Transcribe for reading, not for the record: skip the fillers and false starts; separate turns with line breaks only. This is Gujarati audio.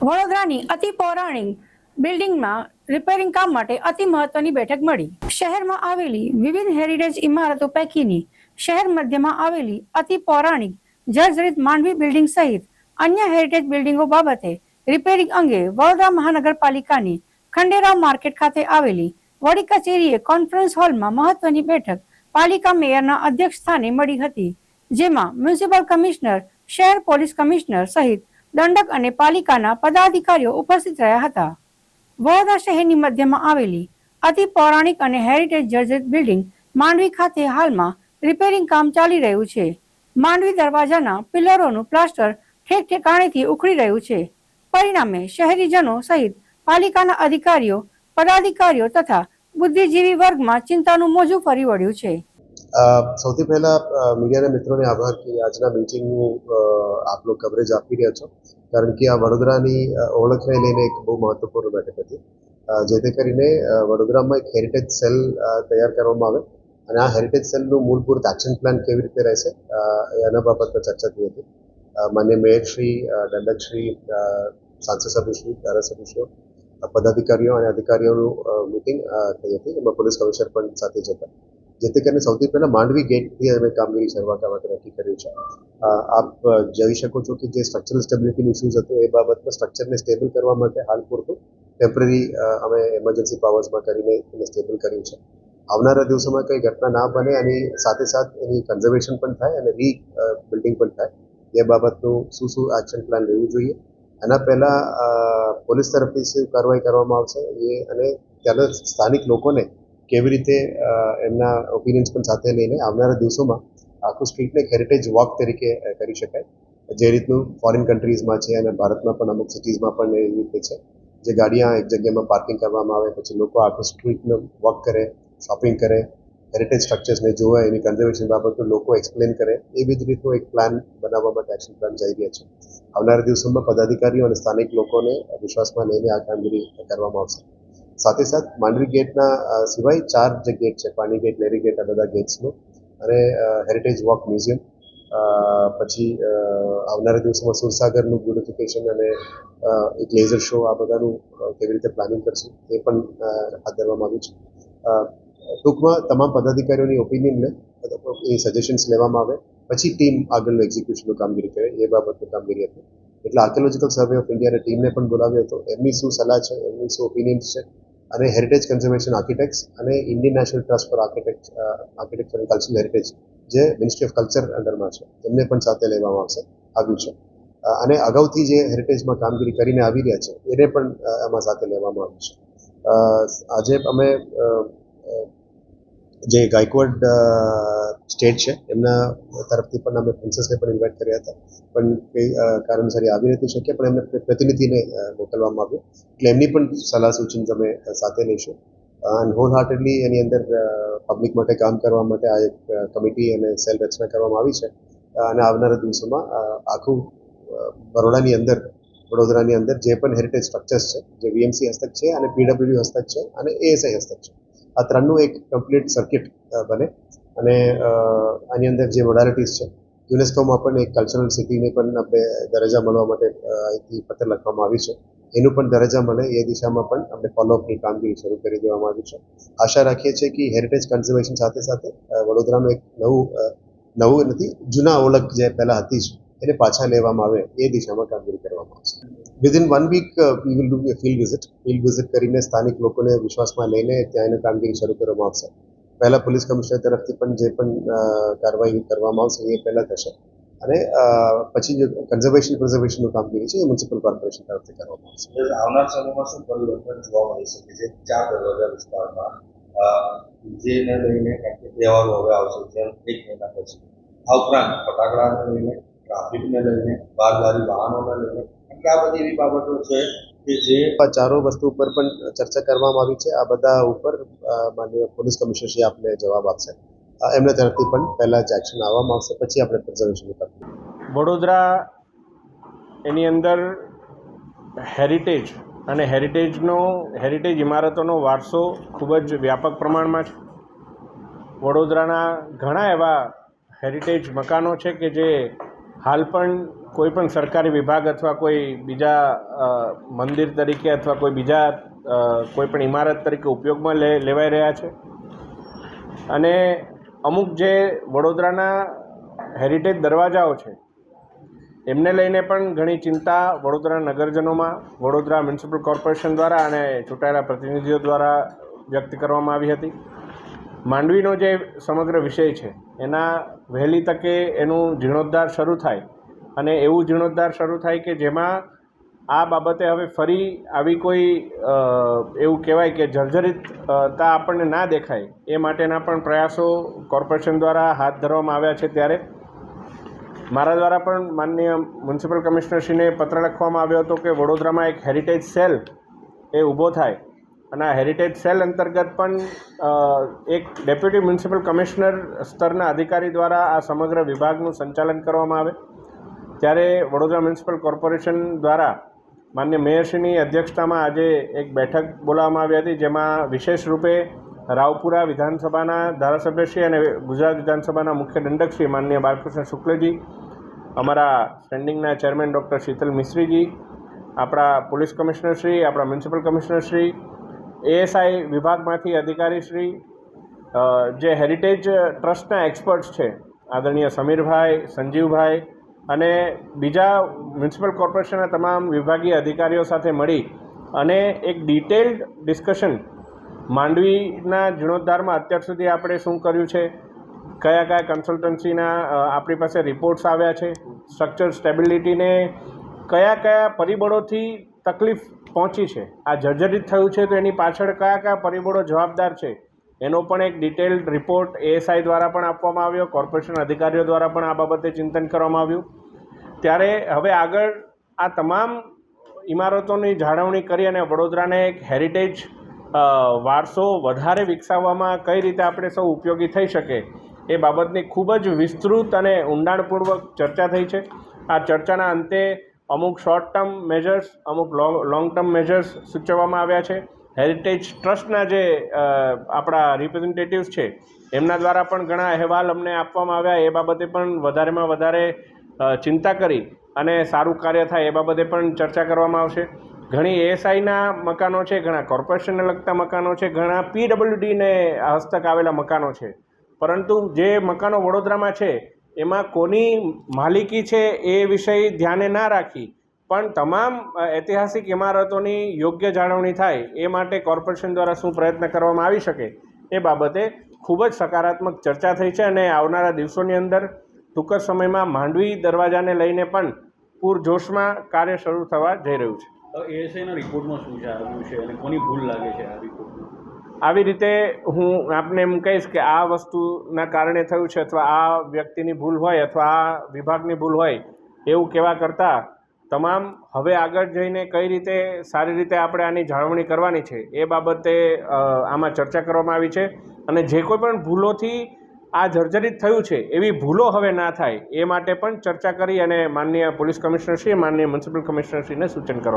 વડોદરાની અતિ પૌરાણિક બિલ્ડિંગમાં રિપેરિંગ કામ માટે અતિ મહત્વની બેઠક મળી. શહેરમાં આવેલી વિવિધ હેરિટેજ ઇમારતો પૈકીની શહેર મધ્યમાં આવેલી અતિ પૌરાણિક જર્જરિત માંડવી બિલ્ડિંગ સહિત અન્ય હેરિટેજ બિલ્ડિંગો બાબતે રિપેરિંગ અંગે વડોદરા મહાનગરપાલિકાની ખંડેરાવ માર્કેટ ખાતે આવેલી વડી કચેરીએ કોન્ફરન્સ હોલમાં મહત્વની બેઠક પાલિકા મેયરના અધ્યક્ષ સ્થાને મળી હતી, જેમાં મ્યુનિસિપલ કમિશનર, શહેર પોલીસ કમિશનર સહિત દંડક અને પાલિકાના પદાધિકારીઓ ઉપસ્થિત રહ્યા હતા. વડોદરા શહેરની મધ્યમાં આવેલી અતિ પૌરાણિક અને હેરિટેજ જર્જરિત બિલ્ડિંગ માંડવી ખાતે હાલમાં રિપેરિંગ કામ ચાલી રહ્યું છે. માંડવી દરવાજાના પિલરોનું પ્લાસ્ટર ઠેક ઠેકાણેથી ઉખડી રહ્યું છે. પરિણામે શહેરીજનો સહિત પાલિકાના અધિકારીઓ, પદાધિકારીઓ તથા બુદ્ધિજીવી વર્ગમાં ચિંતાનું મોજું ફરી વળ્યું છે.
સૌથી પહેલા મીડિયાના મિત્રોને આભાર કે આજના મીટિંગનું આપ લોકો કવરેજ આપી રહ્યા છો, કારણ કે આ વડોદરાની ઓળખને લઈને એક બહુ મહત્વપૂર્ણ બેઠક હતી, જેથી કરીને વડોદરામાં એક હેરિટેજ સેલ તૈયાર કરવામાં આવે અને આ હેરિટેજ સેલનું મૂળભૂત એક્શન પ્લાન કેવી રીતે રહેશે એના બાબત પર ચર્ચા થઈ હતી. માન્ય મેયરશ્રી, દંડકશ્રી, સાંસદ સભ્યશ્રી, ધારાસભ્યશ્રીઓ, પદાધિકારીઓ અને અધિકારીઓનું મિટિંગ થઈ હતી. એમાં પોલીસ કમિશનર પણ સાથે જ હતા, જેથી કરીને સૌથી પહેલાં માંડવી ગેટથી અમે કામગીરી શરૂઆત માટે નક્કી કર્યું છે. આપ જોઈ શકો છો કે જે સ્ટ્રક્ચરલ સ્ટેબિલિટીની ઇસ્યુઝ હતો એ બાબતમાં સ્ટ્રક્ચરને સ્ટેબલ કરવા માટે હાલ પૂરતું ટેમ્પરરી અમે એમરજન્સી પાવર્સમાં કરીને એને સ્ટેબલ કર્યું છે. આવનારા દિવસોમાં કંઈ ઘટના ના બને અને સાથે એની કન્ઝર્વેશન પણ થાય અને બિલ્ડિંગ પણ થાય એ બાબતનું શું એક્શન પ્લાન લેવું જોઈએ. એના પહેલાં પોલીસ તરફથી શું કાર્યવાહી કરવામાં આવશે એ અને ત્યાંના સ્થાનિક લોકોને કેવી રીતે એમના ઓપિનિયન્સ પણ સાથે લઈને આવનારા દિવસોમાં આખું સ્ટ્રીટને એક હેરિટેજ વોક તરીકે કરી શકાય, જે રીતનું ફોરેન કન્ટ્રીઝમાં છે અને ભારતમાં પણ અમુક સિટીઝમાં પણ એવી રીતે છે, જે ગાડીਆਂ એક જગ્યામાં પાર્કિંગ કરવામાં આવે, પછી લોકો આખું સ્ટ્રીટને વોક કરે, શોપિંગ કરે, હેરિટેજ સ્ટ્રક્ચર્સને જોવે, એની કન્ઝર્વેશન બાબતનું લોકો એક્સપ્લેન કરે, એવી જ રીતનું એક પ્લાન બનાવવા માટે એક્શન પ્લાન જઈ રહ્યા છે. આવનારા દિવસોમાં પદાધિકારીઓ અને સ્થાનિક લોકોને વિશ્વાસમાં લઈને આ કામગીરી કરવામાં આવશે. સાથે માંડવી ગેટના સિવાય 4 જે ગેટ છે, પાણી ગેટ, લેરી ગેટ, આ બધા ગેટ્સનું અને હેરિટેજ વોક મ્યુઝિયમ, પછી આવનારા દિવસોમાં સુરસાગરનું બ્યુટિફિકેશન અને એક લેઝર શો, આ બધાનું કેવી રીતે પ્લાનિંગ કરશું એ પણ હાથ ધરવામાં આવ્યું છે. ટૂંકમાં તમામ પદાધિકારીઓની ઓપિનિયનને એ સજેશન્સ લેવામાં આવે પછી ટીમ આગળનું એક્ઝિક્યુશનનું કામગીરી કરે એ બાબતનું કામગીરી હતી. એટલે આર્કિયોલોજીકલ સર્વે ઓફ ઇન્ડિયાની ટીમને પણ બોલાવ્યો હતો. એમની શું સલાહ છે, એમની શું ઓપિનિયન્સ છે અને હેરિટેજ કન્ઝર્વેશન આર્કિટેક્ટ્સ અને Indian national trust for architecture and cultural heritage, જે મિનિસ્ટ્રી ઓફ કલ્ચર અંડરમાં છે, એમને પણ સાથે લેવામાં આવ્યું છે. અને અગાઉથી જે હેરિટેજમાં કામગીરી કરીને આવી રહ્યા છે એને પણ એમાં સાથે લેવામાં આવ્યું છે. આજે અમે જે ગાયકવાડ સ્ટેટ છે એમના તરફથી પણ અમે પ્રિન્સેસને પણ ઇન્વાઇટ કર્યા હતા, પણ કંઈ કારણસર આવી નથી શક્યા, પણ એમને પ્રતિનિધિને મોકલવામાં આવ્યો, એટલે એમની પણ સલાહ સૂચન અમે સાથે લઈશું. અને હોલ હાર્ટેડલી એની અંદર પબ્લિક માટે કામ કરવા માટે આ એક કમિટી અને સેલ રચના કરવામાં આવી છે અને આવનારા દિવસોમાં આખું વડોદરાની અંદર જે પણ હેરિટેજ સ્ટ્રક્ચર્સ છે, જે વીએમસી હસ્તક છે અને પીડબ્લ્યુડી હસ્તક છે અને એએસઆઈ હસ્તક છે, આ ત્રણનું એક કમ્પ્લીટ સર્કિટ બને અને આની અંદર જે મોડાલિટીઝ છે, યુનેસ્કોમાં પણ એક કલ્ચરલ સિટીને પણ આપણે દરજ્જા મળવા માટે અહીંથી પત્ર લખવામાં આવી છે, એનું પણ દરજ્જા મળે એ દિશામાં પણ આપણે ફોલોઅપની કામગીરી શરૂ કરી દેવામાં આવી છે. આશા રાખીએ છીએ કે હેરિટેજ કન્ઝર્વેશન સાથે વડોદરાનું એક નવું નથી, જૂના ઓળખ જે પહેલાં હતી જ એને પાછા લેવામાં આવે એ દિશામાં કામગીરી કરવામાં આવશે. Within 1 week we will do a field visit કરીને સ્થાનિક લોકોને વિશ્વાસમાં લઈને ત્યાં એની કામગીરી શરૂ કરવામાં આવશે. પહેલાં પોલીસ કમિશનર તરફથી પણ જે પણ કાર્યવાહી કરવામાં આવશે એ પહેલાં થશે અને પછી જે પ્રિઝર્વેશનનું કામગીરી છે એ મ્યુનિસિપલ કોર્પોરેશન તરફથી કરવામાં આવશે.
આવનાર સમયમાં શું પરિવર્તન જોવા મળી શકે છે 4 દરવાજા વિસ્તારમાં, જેને લઈને તહેવારો હવે આવશે જેમ 1 મહિના પછી, આ ઉપરાંત ફટાકડાને લઈને, ટ્રાફિકને લઈને, બારદારી વાહનોને લઈને, આ બધી એવી બાબતો છે કે જે
ચારો વસ્તુ ઉપર પણ ચર્ચા કરવામાં આવી છે. આ બધા ઉપર માનનીય પોલીસ કમિશનરશ્રી આપને જવાબ આપશે. એમના તરફથી પણ પહેલાં જ એક્શન આવવામાં આવશે, પછી આપણે પ્રિઝર્વેશનની કરીએ.
વડોદરા એની અંદર હેરિટેજ ઇમારતોનો વારસો ખૂબ જ વ્યાપક પ્રમાણમાં છે. વડોદરાના ઘણા એવા હેરિટેજ મકાનો છે કે જે હાલ પણ કોઈ પણ સરકારી વિભાગ અથવા કોઈ બીજા મંદિર તરીકે અથવા કોઈ બીજા કોઈ પણ ઇમારત તરીકે ઉપયોગમાં લેવાઈ રહ્યા છે. અને અમુક જે વડોદરાના હેરિટેજ દરવાજાઓ છે એમને લઈને પણ ઘણી ચિંતા વડોદરા નગરજનોમાં વડોદરા મ્યુનિસિપલ કોર્પોરેશન દ્વારા અને ચૂંટાયેલા પ્રતિનિધિઓ દ્વારા વ્યક્ત કરવામાં આવી હતી. માંડવીનો જે સમગ્ર વિષય છે એના વહેલી તકે એનું જીર્ણોદ્ધાર શરૂ થાય અને એવું જીર્ણોદ્ધાર શરૂ થાય કે જેમાં આ બાબતે હવે ફરી આવી કોઈ એવું કહેવાય કે જર્જરિતતા આપણને ના દેખાય એ માટેના પણ પ્રયાસો કોર્પોરેશન દ્વારા હાથ ધરવામાં આવ્યા છે. ત્યારે મારા દ્વારા પણ માનનીય મ્યુનિસિપલ કમિશનરશ્રીને પત્ર લખવામાં આવ્યો હતો કે વડોદરામાં એક હેરિટેજ સેલ એ ઊભો થાય અને આ હેરિટેજ સેલ અંતર્ગત પણ એક ડેપ્યુટી મ્યુનિસિપલ કમિશનર સ્તરના અધિકારી દ્વારા આ સમગ્ર વિભાગનું સંચાલન કરવામાં આવે. ત્યારે વડોદરા મ્યુનિસિપલ કોર્પોરેશન દ્વારા માન્ય મેયરશ્રીની અધ્યક્ષતામાં આજે એક બેઠક બોલાવવામાં આવી હતી, જેમાં વિશેષ રૂપે રાવપુરા વિધાનસભાના ધારાસભ્યશ્રી અને ગુજરાત વિધાનસભાના મુખ્ય દંડકશ્રી માનનીય બાલકૃષ્ણ શુક્લજી, અમારા સ્ટેન્ડિંગના ચેરમેન ડૉક્ટર શીતલ મિસ્ત્રીજી, આપણા પોલીસ કમિશનરશ્રી, આપણા મ્યુનિસિપલ કમિશનરશ્રી, એએસઆઈ વિભાગમાંથી અધિકારીશ્રી, જે હેરિટેજ ટ્રસ્ટના એક્સપર્ટ્સ છે આદરણીય સમીરભાઈ, સંજીવભાઈ અને બીજા મ્યુનિસિપલ કોર્પોરેશનના તમામ વિભાગીય અધિકારીઓ સાથે મળી અને એક ડિટેલ્ડ ડિસ્કશન માંડવીના જીર્ણોદ્ધારમાં અત્યાર સુધી આપણે શું કર્યું છે, કયા કયા કન્સલ્ટન્સીના આપણી પાસે રિપોર્ટ્સ આવ્યા છે, સ્ટ્રક્ચર સ્ટેબિલિટીને કયા કયા પરિબળોથી તકલીફ પહોંચી છે, આ જર્જરિત થયું છે તો એની પાછળ કયા કયા પરિબળો જવાબદાર છે, એનો પણ એક ડિટેલ્ડ રિપોર્ટ એએસઆઈ દ્વારા પણ આપવામાં આવ્યો, કોર્પોરેશન અધિકારીઓ દ્વારા પણ આ બાબતે ચિંતન કરવામાં આવ્યું. ત્યારે હવે આગળ આ તમામ ઇમારતોની જાળવણી કરી અને વડોદરાને એક હેરિટેજ વારસો વધારે વિકસાવવામાં કઈ રીતે આપણે સૌ ઉપયોગી થઈ શકે એ બાબતની ખૂબ જ વિસ્તૃત અને ઊંડાણપૂર્વક ચર્ચા થઈ છે. આ ચર્ચાના અંતે અમુક શોર્ટ ટર્મ મેજર્સ, અમુક લોંગ ટર્મ મેજર્સ સૂચવવામાં આવ્યા છે. હેરિટેજ ટ્રસ્ટના જે આપણા રિપ્રેઝેન્ટેટિવ્સ છે એમના દ્વારા પણ ઘણા અહેવાલ અમને આપવામાં આવ્યા. એ બાબતે પણ વધારેમાં વધારે ચિંતા કરી અને સારું કાર્ય થાય એ બાબતે પણ ચર્ચા કરવામાં આવશે. ઘણી એએસઆઈના મકાનો છે, ઘણા કોર્પોરેશનને લગતા મકાનો છે, ઘણા પીડબ્લ્યુડીને હસ્તક આવેલા મકાનો છે, પરંતુ જે મકાનો વડોદરામાં છે એમાં કોની માલિકી છે એ વિષય ધ્યાને ના રાખી પણ તમામ ઐતિહાસિક ઇમારતોની યોગ્ય જાળવણી થાય એ માટે કોર્પોરેશન દ્વારા શું પ્રયત્ન કરવામાં આવી શકે એ બાબતે ખૂબ જ સકારાત્મક ચર્ચા થઈ છે અને આવનારા દિવસોની અંદર ટૂંક જ સમયમાં માંડવી દરવાજાને લઈને પણ પૂરજોશમાં કાર્ય શરૂ થવા જઈ રહ્યું છે.
એએસઆઈના રિપોર્ટમાં શું છે આવ્યું છે અને કોની ભૂલ લાગે છે આ રિપોર્ટમાં?
આવી રીતે હું આપને એમ કહીશ કે આ વસ્તુના કારણે થયું છે અથવા આ વ્યક્તિની ભૂલ હોય અથવા આ વિભાગની ભૂલ હોય એવું કહેવા કરતાં તમામ હવે આગળ જઈને કઈ રીતે સારી રીતે આપણે આની જાળવણી કરવાની છે એ બાબતે આમાં ચર્ચા કરવામાં આવી છે અને જે કોઈ પણ ભૂલોથી આ જર્જરિત થયું છે એવી ભૂલો હવે ના થાય એ માટે પણ ચર્ચા કરી અને માનનીય પોલીસ કમિશનરશ્રી, માનનીય મ્યુનિસિપલ કમિશનરશ્રીને સૂચન કરવા